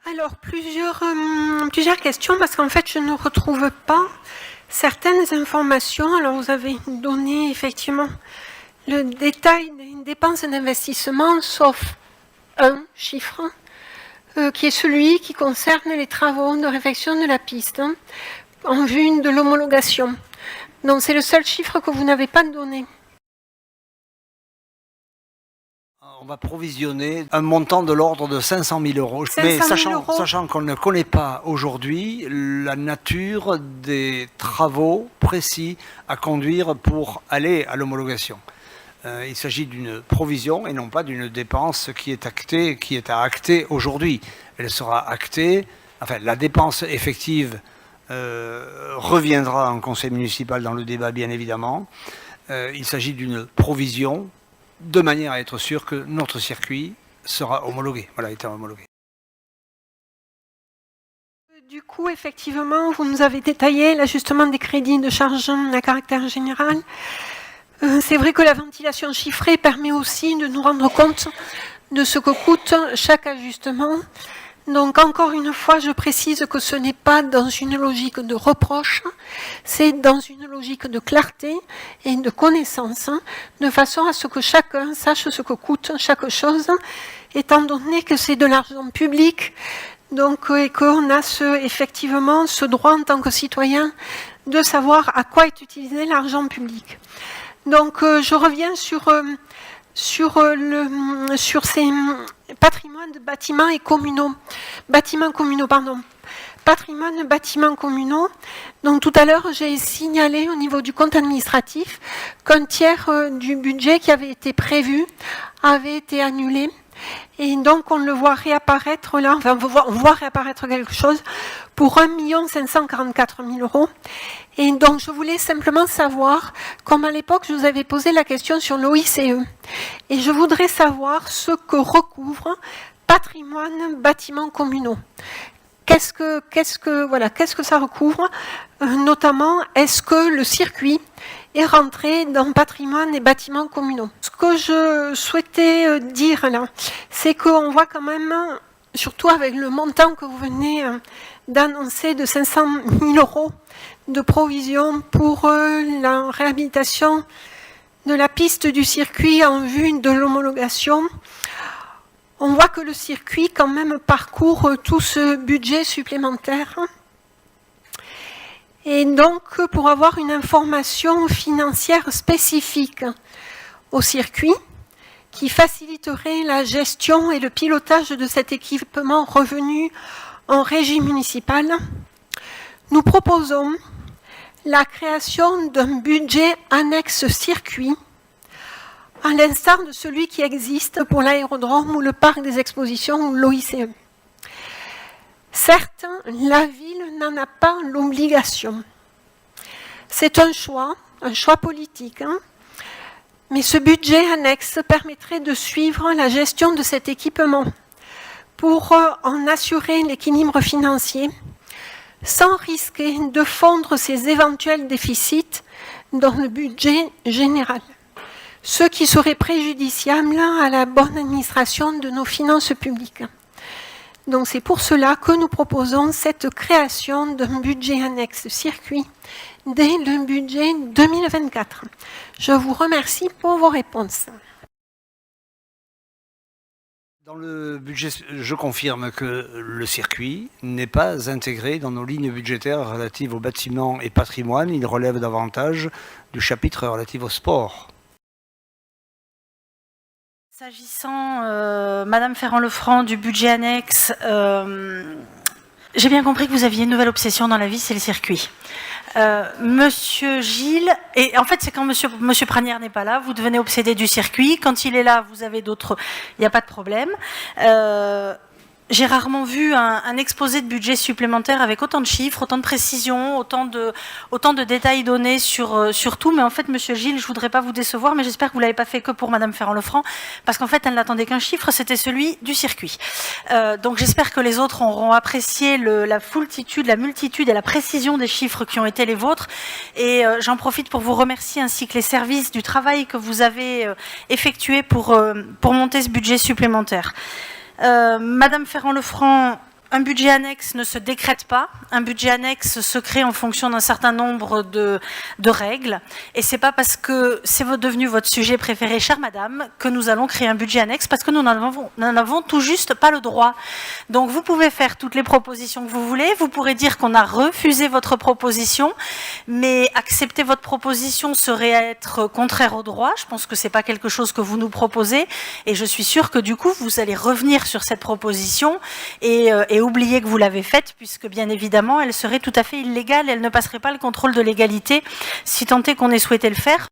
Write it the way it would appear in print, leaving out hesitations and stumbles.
Alors, plusieurs questions, parce qu'en fait, je ne retrouve pas certaines informations. Alors, vous avez donné effectivement le détail des dépenses d'investissement, sauf un chiffre, qui est celui qui concerne les travaux de réfection de la piste, en vue de l'homologation. Donc, c'est le seul chiffre que vous n'avez pas donné. On va provisionner un montant de l'ordre de 500 000 euros. Mais sachant qu'on ne connaît pas aujourd'hui la nature des travaux précis à conduire pour aller à l'homologation. Il s'agit d'une provision et non pas d'une dépense qui est à acter aujourd'hui. Elle sera actée, enfin la dépense effective reviendra en conseil municipal dans le débat bien évidemment. Il s'agit d'une provision de manière à être sûr que notre circuit sera homologué, voilà, étant homologué. Du coup, effectivement, vous nous avez détaillé l'ajustement des crédits de charge à caractère général. C'est vrai que la ventilation chiffrée permet aussi de nous rendre compte de ce que coûte chaque ajustement. Donc, encore une fois, je précise que ce n'est pas dans une logique de reproche, c'est dans une logique de clarté et de connaissance, de façon à ce que chacun sache ce que coûte chaque chose, étant donné que c'est de l'argent public, donc, et qu'on a effectivement ce droit en tant que citoyen de savoir à quoi est utilisé l'argent public. Donc, je reviens sur ces patrimoines de bâtiments et communaux. Patrimoine de bâtiments communaux. Donc tout à l'heure, j'ai signalé au niveau du compte administratif qu'un tiers du budget qui avait été prévu avait été annulé. Et donc on le voit réapparaître là, enfin on voit réapparaître quelque chose pour 1 544 000 euros. Et donc je voulais simplement savoir, comme à l'époque je vous avais posé la question sur l'OICE, et je voudrais savoir ce que recouvre patrimoine bâtiments communaux. Qu'est-ce que ça recouvre? Notamment, est-ce que le circuit est rentré dans patrimoine et bâtiments communaux? Ce que je souhaitais dire là, c'est qu'on voit quand même, surtout avec le montant que vous venez d'annoncer de 500 000 euros de provision pour la réhabilitation de la piste du circuit en vue de l'homologation. On voit que le circuit quand même parcourt tout ce budget supplémentaire. Et donc, pour avoir une information financière spécifique au circuit, qui faciliterait la gestion et le pilotage de cet équipement revenu en régie municipale, nous proposons la création d'un budget annexe circuit, à l'instar de celui qui existe pour l'aérodrome ou le parc des expositions ou l'OICE. Certes, la ville n'en a pas l'obligation. C'est un choix politique, mais ce budget annexe permettrait de suivre la gestion de cet équipement pour en assurer l'équilibre financier, sans risquer de fondre ces éventuels déficits dans le budget général, ce qui serait préjudiciable à la bonne administration de nos finances publiques. Donc c'est pour cela que nous proposons cette création d'un budget annexe circuit dès le budget 2024. Je vous remercie pour vos réponses. Dans le budget, je confirme que le circuit n'est pas intégré dans nos lignes budgétaires relatives aux bâtiments et patrimoine. Il relève davantage du chapitre relatif au sport. S'agissant, Madame Ferrand-Lefranc, du budget annexe, j'ai bien compris que vous aviez une nouvelle obsession dans la vie, c'est le circuit. Monsieur Gilles, et en fait c'est quand monsieur Pranière n'est pas là, vous devenez obsédé du circuit. Quand il est là, vous avez d'autres, il n'y a pas de problème. J'ai rarement vu un exposé de budget supplémentaire avec autant de chiffres, autant de précisions, autant de détails donnés sur tout. Mais en fait, Monsieur Gilles, je ne voudrais pas vous décevoir, mais j'espère que vous ne l'avez pas fait que pour Madame Ferrand-Lefranc, parce qu'en fait, elle n'attendait qu'un chiffre, c'était celui du circuit. Donc j'espère que les autres auront apprécié la multitude et la précision des chiffres qui ont été les vôtres. Et j'en profite pour vous remercier, ainsi que les services, du travail que vous avez effectué pour monter ce budget supplémentaire. Madame Ferrand-Lefranc, un budget annexe ne se décrète pas. Un budget annexe se crée en fonction d'un certain nombre de règles. Et c'est pas parce que c'est devenu votre sujet préféré, chère madame, que nous allons créer un budget annexe, parce que nous n'en avons tout juste pas le droit. Donc vous pouvez faire toutes les propositions que vous voulez. Vous pourrez dire qu'on a refusé votre proposition, mais accepter votre proposition serait être contraire au droit. Je pense que c'est pas quelque chose que vous nous proposez. Et je suis sûre que du coup, vous allez revenir sur cette proposition et oublier que vous l'avez faite, puisque bien évidemment, elle serait tout à fait illégale, elle ne passerait pas le contrôle de légalité, si tant est qu'on ait souhaité le faire.